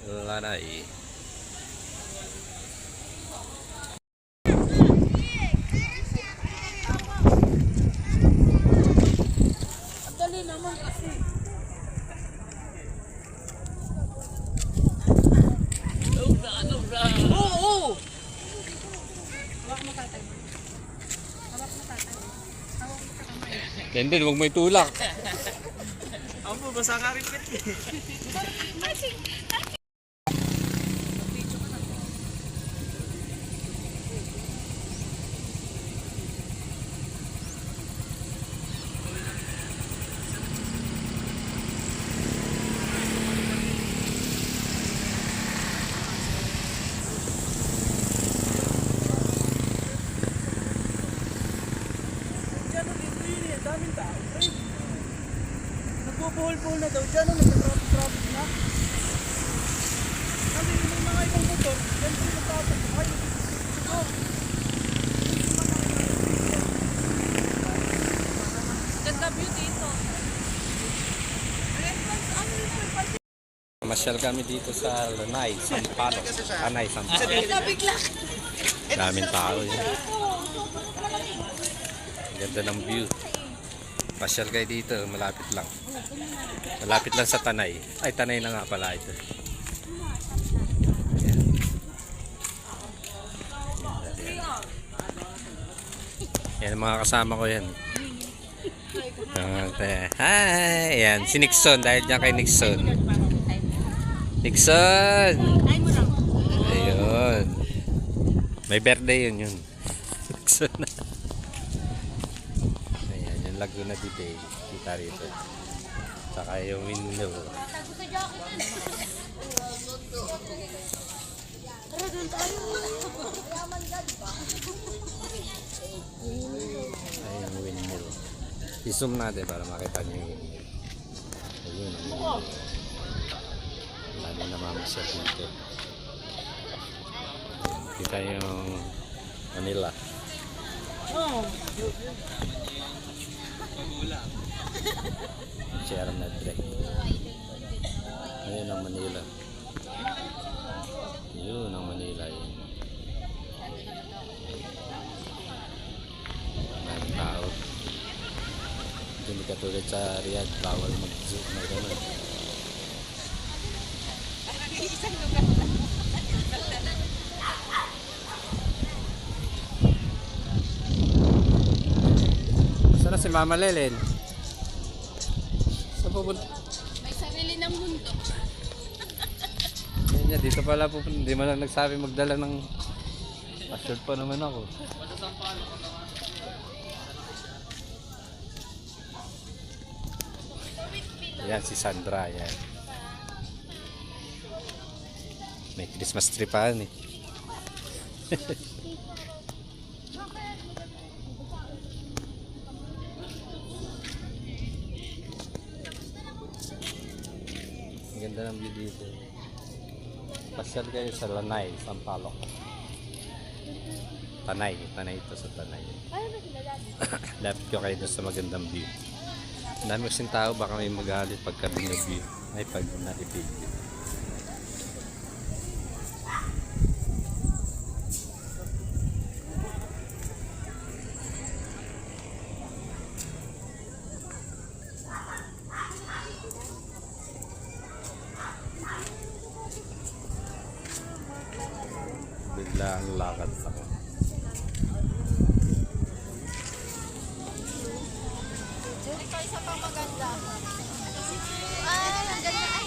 Lanay. Dali naman kasi. Oo! Hawak mo tatay. Hawak mo tatay. Hawak mo sa kamay. Yan din, huwag mo itulak. Ako po, basa ka rin pit. Diyan ang libre yun eh, daming tao. Nagbubuhol-buhol na daw dyan, nagka-traffic na. Sabi, may mga ibang motor, dyan po yung traffic. Ay, oh. Ganda view dito. Masyal kami dito sa Lanay, Sampaloc. Lanay, Sampaloc. Nabigla. Daming tao yun. Ganda ng view. Masyal kayo dito, malapit lang. Malapit lang sa Tanay. Ay, Tanay na nga pala ito. Ayan. Yan ang mga kasama ko yan. Hi! Ayan, si Nixon. Dahil niya kay Nixon. Nixon! Ayun. May birthday yun. Nixon na. Ayan, yung Laguna de Bay. Kita rito. Saka yung window. Ayan yung windmill. I-zoom natin para makita nyo yung windmill. Ayun. Lalo namamasyal dito. Kita yung Manila. Oh. Sierra Madre. Ayun ang Manila. Yun ang Manila. Yun. Maraming tao. Hindi katulad sa Riyadh, bawal mag-zoom na gano'n. Saan na si Mama Lelen? Saan pupunta? May sarili ng mundo. Yan niya, dito pala pupunta. Hindi man lang nagsabi magdala ng pa-shirt pa naman ako. Yan si Sandra, yan. May Christmas tree pa eh. Ang ganda ng view dito. Pasyal kayo sa Lanay, Sampaloc. Tanay ito sa Tanay. Lapit ko kayo doon sa magandang view. Ang dami kasing tao, baka may magalit pagka binag-view. Ay, pag na-i-view. Bigla ang lakad ako. Ikaw isa pang maganda. Ay, ang ganda. Ay,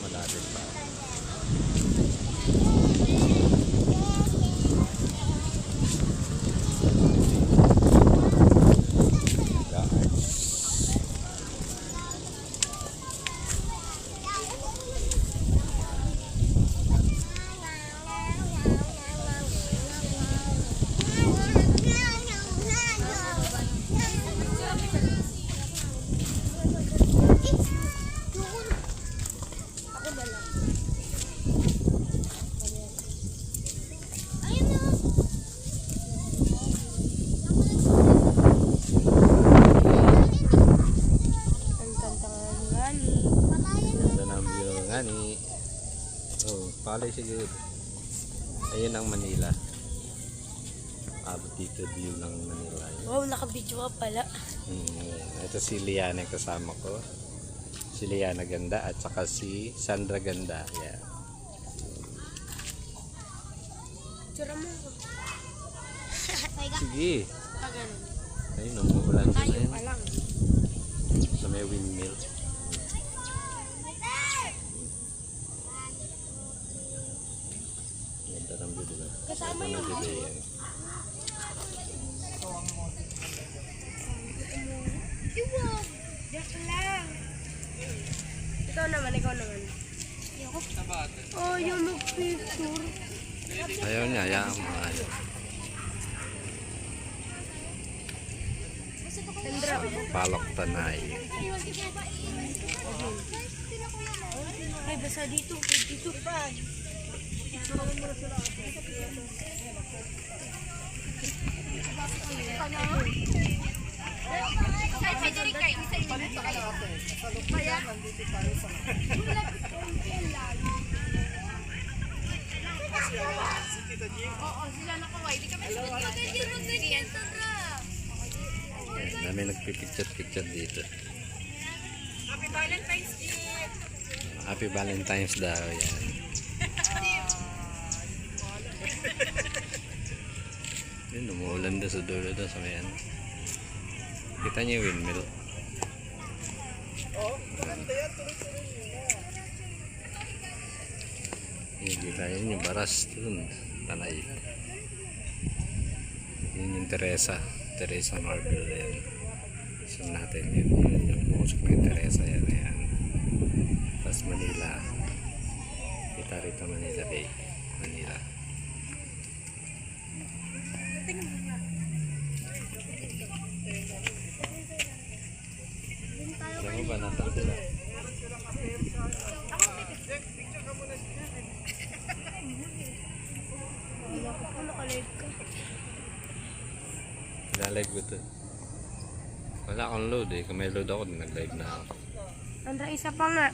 Malapit pa. Bali siguro. Ayun ang Manila. Dito view ng Manila. Wow, naka-video ka pala. Ito si Liana yung kasama ko. Si Liana ganda at saka si Sandra ganda. Yeah. Tsura mo. Sige. Pagano. Ayun, umuulan din Tayo ayun. pa lang. Sa may windmill. Ganda ng view, diba? Kasama Ito na yung diba yan. Iwag! Joke lang. Ikaw naman, ikaw naman. Oh, yung mag-picture. Ayaw niya, ayaw mo. Ayaw. Sandra. Palok Tanay. Ay, basa dito. Dito. Ayan, dami nagpipicture-picture dito. Happy Valentine's Day! Happy Valentine's daw yan. Yun, umuulan doon sa dulo doon sa may ano. Kita niyo yung windmill. Oo, maganda yan. Tuloy-tuloy nyo na. Yung kita yun yung baras doon. Tanay. Yun yung Teresa Marble yan. So natin yun. Yun yung pumusok ng Teresa yan. Ayan. Tapos Manila. Kita rito Manila Bay. Manila. Alam mo ba natin sila? Nakalive ka. Nag-live ko to. Wala akong load eh. Kung may load ako, nag-live na ako. Andra, isa pa nga.